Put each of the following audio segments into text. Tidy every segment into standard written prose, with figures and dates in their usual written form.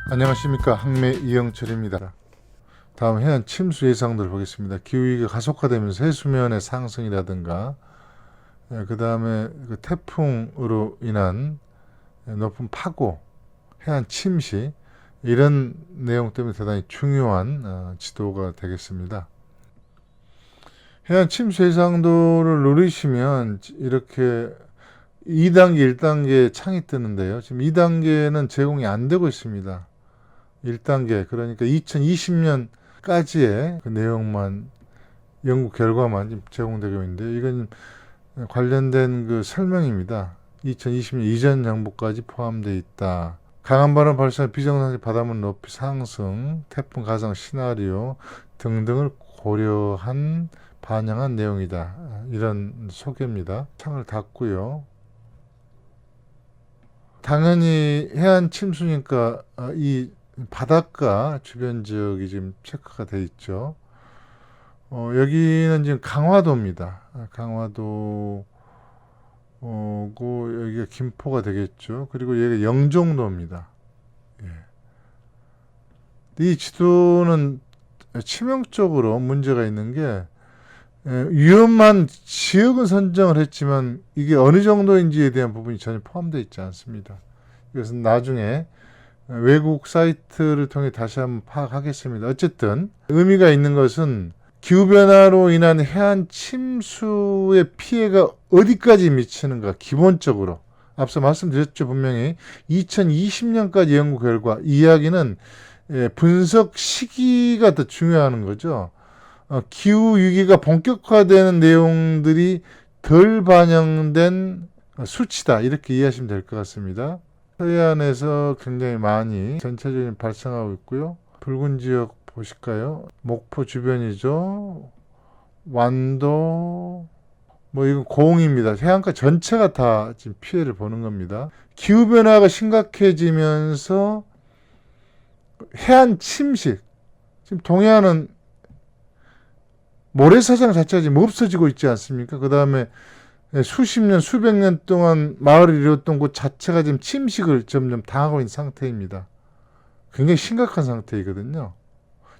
안녕하십니까, 항매 이영철입니다. 다음 해안 침수 예상들 보겠습니다. 기후위기가 가속화되면서 해수면의 상승이라든가, 그 다음에 태풍으로 인한 높은 파고, 해안 침시, 이런 내용 때문에 대단히 중요한 지도가 되겠습니다. 해안 침수 예상도를 누르시면 이렇게 2단계, 1단계 창이 뜨는데요. 지금 2단계는 제공이 안 되고 있습니다. 1단계, 그러니까 2020년까지의 그 내용만, 연구 결과만 지금 제공되고 있는데, 이건 관련된 그 설명입니다. 2020년 이전 정보까지 포함되어 있다. 강한 바람 발생, 비정상적 바닷물 높이 상승, 태풍 가상 시나리오 등등을 고려한 반영한 내용이다. 이런 소개입니다. 창을 닫고요. 당연히 해안 침수니까 이 바닷가 주변 지역이 지금 체크가 돼 있죠. 여기는 지금 강화도입니다. 강화도고 여기가 김포가 되겠죠. 그리고 여기가 영종도입니다. 예. 이 지도는 치명적으로 문제가 있는 게, 위험한 지역은 선정을 했지만 이게 어느 정도인지에 대한 부분이 전혀 포함되어 있지 않습니다. 이것은 나중에 외국 사이트를 통해 다시 한번 파악하겠습니다. 어쨌든 의미가 있는 것은 기후변화로 인한 해안 침수의 피해가 어디까지 미치는가, 기본적으로 앞서 말씀드렸죠. 분명히 2020년까지 연구 결과, 이야기는 분석 시기가 더 중요한 거죠. 기후위기가 본격화되는 내용들이 덜 반영된 수치다, 이렇게 이해하시면 될 것 같습니다. 서해안에서 굉장히 많이 전체적인 발생하고 있고요. 붉은 지역 보실까요? 목포 주변이죠. 완도, 이건 고흥입니다. 해안가 전체가 다 지금 피해를 보는 겁니다. 기후변화가 심각해지면서 해안 침식, 지금 동해안은 모래사장 자체가 지금 없어지고 있지 않습니까? 그 다음에 수십 년, 수백 년 동안 마을을 이뤘던 곳 자체가 지금 침식을 점점 당하고 있는 상태입니다. 굉장히 심각한 상태이거든요.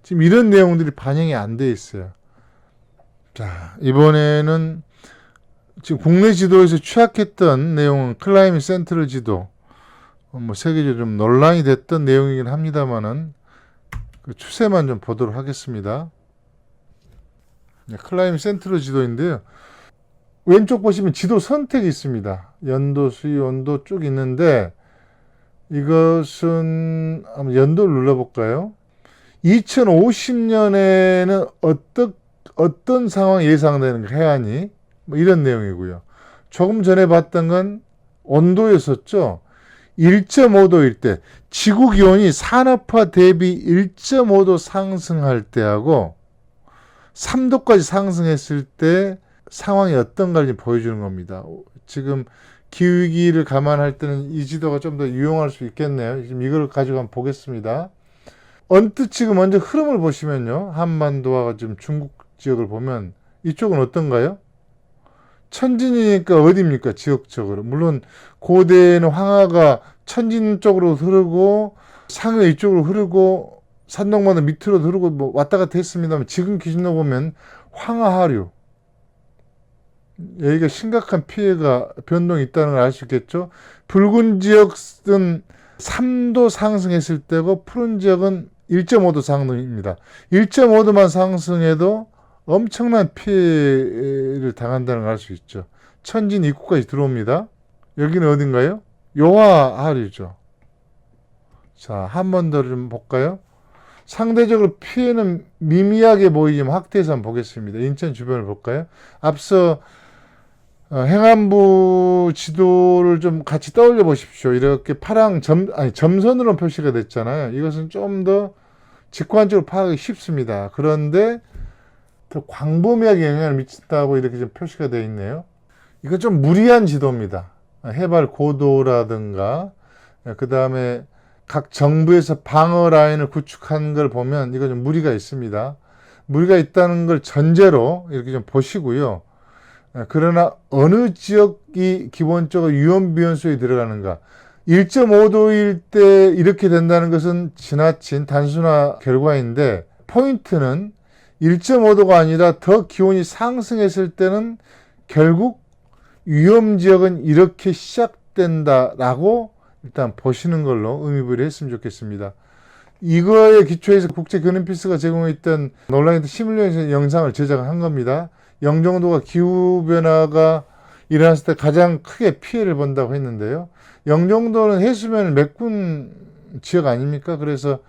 지금 이런 내용들이 반영이 안 돼 있어요. 자, 이번에는 지금 국내 지도에서 취약했던 내용은 클라이밋 센트럴 지도, 세계적으로 좀 논란이 됐던 내용이긴 합니다만은 그 추세만 좀 보도록 하겠습니다. 클라이밋 센트럴 지도인데요. 왼쪽 보시면 지도 선택이 있습니다. 연도, 수위, 온도 쭉 있는데, 이것은 한번 연도를 눌러볼까요? 2050년에는 어떤 상황이 예상되는가, 해안이, 이런 내용이고요. 조금 전에 봤던 건 온도였었죠. 1.5도일 때, 지구 기온이 산업화 대비 1.5도 상승할 때하고 3도까지 상승했을 때 상황이 어떤가를 보여주는 겁니다. 지금 기후위기를 감안할 때는 이 지도가 좀 더 유용할 수 있겠네요. 지금 이걸 가지고 한번 보겠습니다. 언뜻 지금 먼저 흐름을 보시면요. 한반도와 지금 중국 지역을 보면 이쪽은 어떤가요? 천진이니까 어디입니까? 지역적으로. 물론 고대에는 황하가 천진 쪽으로 흐르고 상해 이쪽으로 흐르고 산동반도 밑으로 흐르고 왔다 갔다 했습니다만, 지금 기준으로 보면 황하 하류, 여기가 심각한 피해가 변동이 있다는 걸 알 수 있겠죠. 붉은 지역은 3도 상승했을 때고 푸른 지역은 1.5도 상승입니다. 1.5도만 상승해도 엄청난 피해를 당한다는 걸 알 수 있죠. 천진 입구까지 들어옵니다. 여기는 어딘가요? 요하하류죠. 자, 한 번 더 좀 볼까요? 상대적으로 피해는 미미하게 보이지만 확대해서 한번 보겠습니다. 인천 주변을 볼까요? 앞서 행안부 지도를 좀 같이 떠올려 보십시오. 이렇게 파랑 점선으로 표시가 됐잖아요. 이것은 좀 더 직관적으로 파악하기 쉽습니다. 그런데 더 광범위하게 영향을 미친다고 이렇게 좀 표시가 되어 있네요. 이건 좀 무리한 지도입니다. 해발 고도라든가, 그 다음에 각 정부에서 방어 라인을 구축한 걸 보면 이거 좀 무리가 있습니다. 무리가 있다는 걸 전제로 이렇게 좀 보시고요. 그러나 어느 지역이 기본적으로 위험 비원수에 들어가는가, 1.5도일 때 이렇게 된다는 것은 지나친 단순화 결과인데, 포인트는 1.5도가 아니라 더 기온이 상승했을 때는 결국 위험지역은 이렇게 시작된다라고 일단 보시는 걸로 의미부여를 했으면 좋겠습니다. 이거에 기초해서 국제 그린피스가 제공했던 논란했던 시뮬레이션 영상을 제작한 겁니다. 영종도가 기후변화가 일어났을 때 가장 크게 피해를 본다고 했는데요. 영종도는 해수면을 메꾼 지역 아닙니까? 그래서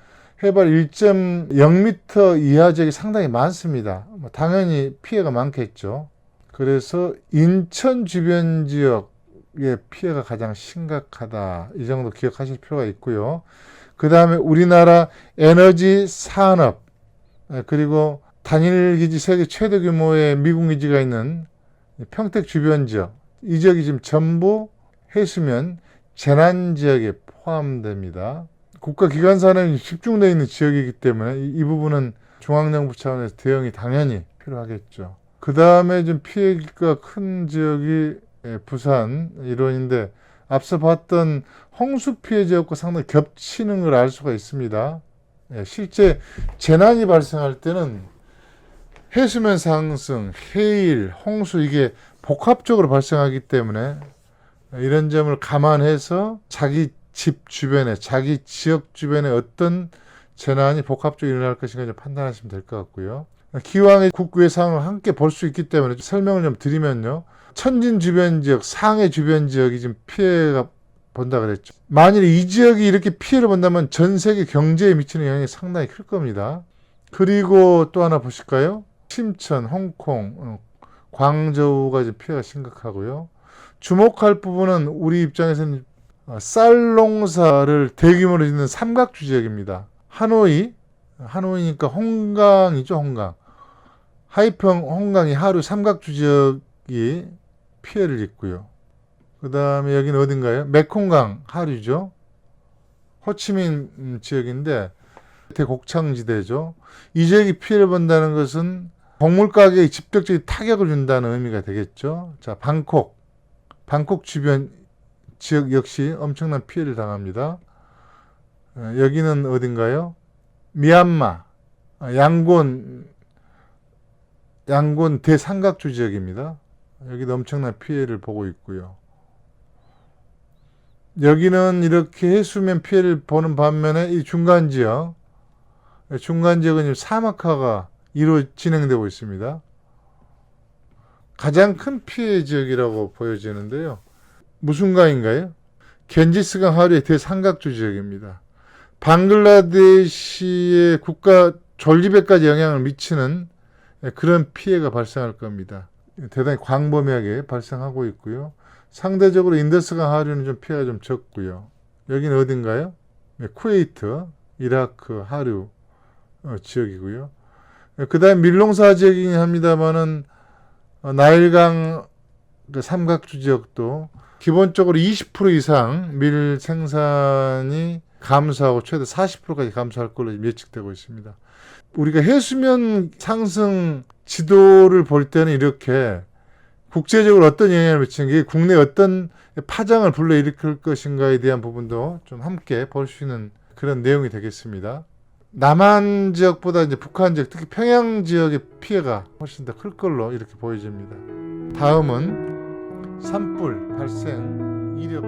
해발 1.0m 이하 지역이 상당히 많습니다. 당연히 피해가 많겠죠. 그래서 인천 주변 지역의 피해가 가장 심각하다. 이 정도 기억하실 필요가 있고요. 그 다음에 우리나라 에너지 산업, 그리고 단일기지 세계 최대 규모의 미군 기지가 있는 평택 주변 지역, 이 지역이 지금 전부 해수면 재난 지역에 포함됩니다. 국가기관 산업이 집중되어 있는 지역이기 때문에 이 부분은 중앙정부 차원에서 대응이 당연히 필요하겠죠. 그 다음에 좀 피해가 큰 지역이 부산 일원인데, 앞서 봤던 홍수 피해 지역과 상당히 겹치는 걸 알 수가 있습니다. 실제 재난이 발생할 때는 해수면 상승, 해일, 홍수 이게 복합적으로 발생하기 때문에 이런 점을 감안해서 자기 집 주변에, 자기 지역 주변에 어떤 재난이 복합적으로 일어날 것인가 좀 판단하시면 될 것 같고요. 기왕에 국외 상황을 함께 볼 수 있기 때문에 설명을 좀 드리면요. 천진 주변 지역, 상해 주변 지역이 지금 피해가 본다 그랬죠. 만일 이 지역이 이렇게 피해를 본다면 전 세계 경제에 미치는 영향이 상당히 클 겁니다. 그리고 또 하나 보실까요? 심천, 홍콩, 광저우가 지금 피해가 심각하고요. 주목할 부분은 우리 입장에서는 쌀 농사를 대규모로 짓는 삼각주 지역입니다. 하노이니까 홍강이죠, 홍강. 하이평, 홍강이 하루 삼각주 지역이 피해를 입고요. 그 다음에 여기는 어딘가요? 메콩강 하류죠. 호치민 지역인데 대곡창지대죠. 이 지역이 피해를 본다는 것은 곡물 가격에 직접적인 타격을 준다는 의미가 되겠죠. 자, 방콕 주변 지역 역시 엄청난 피해를 당합니다. 여기는 어딘가요? 미얀마 양곤 대삼각주 지역입니다. 여기도 엄청난 피해를 보고 있고요. 여기는 이렇게 해수면 피해를 보는 반면에 이 중간 지역은 지금 사막화가 진행되고 있습니다. 가장 큰 피해 지역이라고 보여지는데요. 무슨 강인가요? 겐지스강 하류의 대삼각주 지역입니다. 방글라데시의 국가 존립에까지 영향을 미치는 그런 피해가 발생할 겁니다. 대단히 광범위하게 발생하고 있고요. 상대적으로 인더스강 하류는 좀 피해가 좀 적고요. 여기는 어딘가요? 쿠웨이트, 이라크 하류 지역이고요. 그 다음에 밀농사 지역이긴 합니다만은 나일강 삼각주 지역도 기본적으로 20% 이상 밀 생산이 감소하고 최대 40%까지 감소할 걸로 예측되고 있습니다. 우리가 해수면 상승 지도를 볼 때는 이렇게 국제적으로 어떤 영향을 미치는 게 국내에 어떤 파장을 불러일으킬 것인가에 대한 부분도 좀 함께 볼 수 있는 그런 내용이 되겠습니다. 남한 지역보다 이제 북한 지역, 특히 평양 지역의 피해가 훨씬 더 클 걸로 이렇게 보여집니다. 다음은 산불 발생 이력